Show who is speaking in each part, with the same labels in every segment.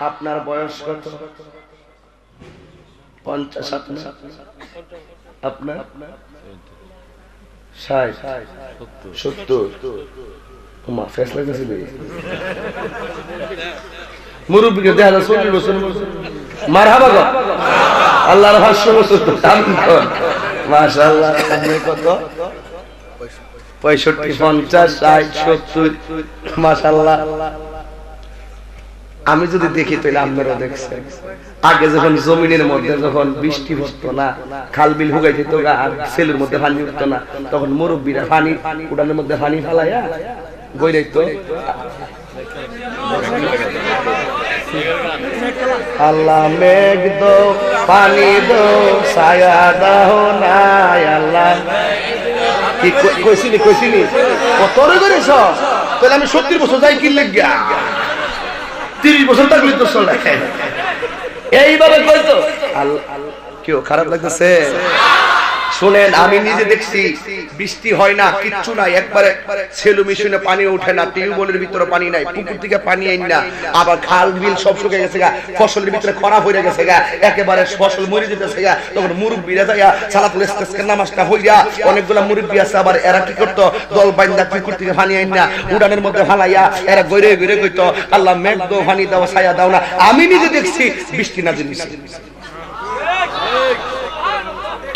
Speaker 1: আপনার বয়স কত? 50 আপনার 60 70 তোমার ফেসলা গেছে মুরব্বিকে দেখা যায় 40 বছর মারহাবা গো আল্লাহর 500 বছর তো মাশাআল্লাহ আপনি কত 65 50 60 70 মাশাআল্লাহ আমি যদি দেখি তাহলে আপনারাও দেখছেন আগে যখন জমিনের মধ্যে যখন বৃষ্টি হতো না খাল বিল হুগাই যেত আর সেলের মধ্যে পানি উঠতো না তখন মুরব্বীরা পানি উড়ানের মধ্যে পানি ফালাইয়া গইরাইতো আল্লাহ মেঘ দো পানি দো ছায়া দাও না আল্লাহ কি কইছিনি কত করেছ তাহলে আমি 70 বছর যাই কি লাগিয়া 30 বছর থাকলে তো চলে এইভাবে কইতো কেউ খারাপ লাগতেছে শুনেন আমি নিজে দেখছি বৃষ্টি হয় না কিচ্ছু নাই একবারে সেলু মেশিনে পানি ওঠে না টিউবওয়েলের ভিতরে পানি নাই পুকুর থেকে পানি আইন না আবার খাল বিল সব শুকিয়ে গেছে গা ফসলের ভিতরে খরা হয়ে গেছে গা একেবারে ফসল মরে যেতেছে গা তখন মুরব্বিরা যাইয়া সালাতুল ইস্তিসকার নামাজটা হইয়া অনেকগুলা মুরব্বি আছে আবার এরা কি করতো দল বাইন্দা পুকুর থেকে পানি আইন না উড়ানের মধ্যে ফালাইয়া এরা গইরে গইরে কইতো আল্লাহ মেঘ দাও পানি দাও ছায়া দাও না আমি নিজে দেখছি বৃষ্টি নাজিল হইছে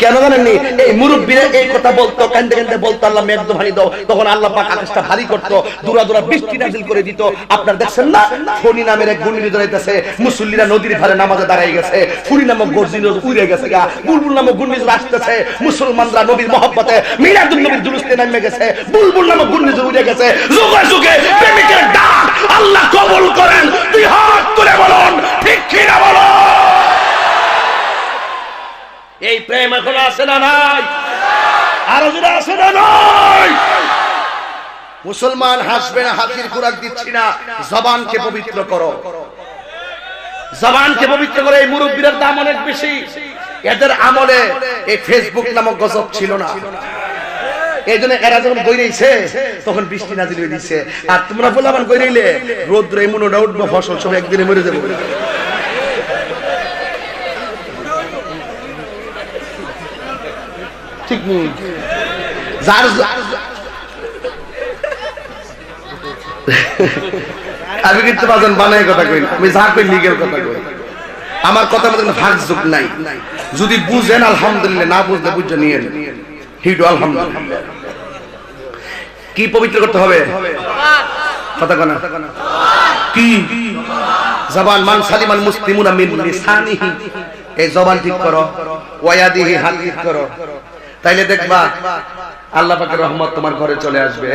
Speaker 1: কেন জানেননি এই মুরব্বীরা এই কথা বলতো কান্দে কান্দে বলতো আল্লাহ মেঘ দাও পানি দাও তখন আল্লাহ পাক আকাশটা ভারী করতো দূরা দূরা বৃষ্টি নাজিল করে দিত আপনারা দেখছেন না ফণি নামের এক ঘূর্ণিঝড় দাঁড়াইতেছে মুসল্লিরা নদীর ধারে নামাজে দাঁড়াই গেছে ফুরি নামক ঘূর্ণিঝড় উড়ে গেছে গা বুলবুল নামক ঘূর্ণিঝড় আসতেছে মুসলমানরা নবীর মহব্বতে মিলাদুন নবীর জুলুসে নেমে গেছে বুলবুল নামক ঘূর্ণিঝড় উড়ে গেছে যুগে যুগে প্রেমিকের ডাক আল্লাহ কবুল করেন দুই হাত তুলে বলুন ঠিক কি না বলো এই প্রেম এখন আছে না নাই আরো যারা আছে না নাই মুসলমান হাসবে না হাতির খোরাক দিচ্ছি না জবানকে পবিত্র করো জবানকে পবিত্র করে এই মুরব্বীদের দাম অনেক বেশি এদের আমলে এই ফেসবুক নামক গজব ছিল না এইজন্য এরা যখন গইরেইছে তখন বৃষ্টি নাজিল হয়ে দিছে আর তোমরা বললাম গইরেইলে রোদ্র এমনটা উঠবো ফসল সব একদিনে মরে যাবে ঠিক নেই যার আমি কিন্তু বাজান বানায় কথা কই আমি যা কই লিগের কথা কই আমার কথা মধ্যে ভাগ যোগ নাই যদি বুঝেন আলহামদুলিল্লাহ না বুঝলে বুঝে নিয়েন হিডো আলহামদুলিল্লাহ কি পবিত্র করতে হবে কথা কোনা কি জবান মান সালিমান মুসলিমুনা মিন লিসানিহি এই জবান ঠিক করো ওয়ায়াদিহি হাত ঠিক করো তাইলে দেখবা আল্লাহ পাকের রহমত তোমার ঘরে চলে আসবে।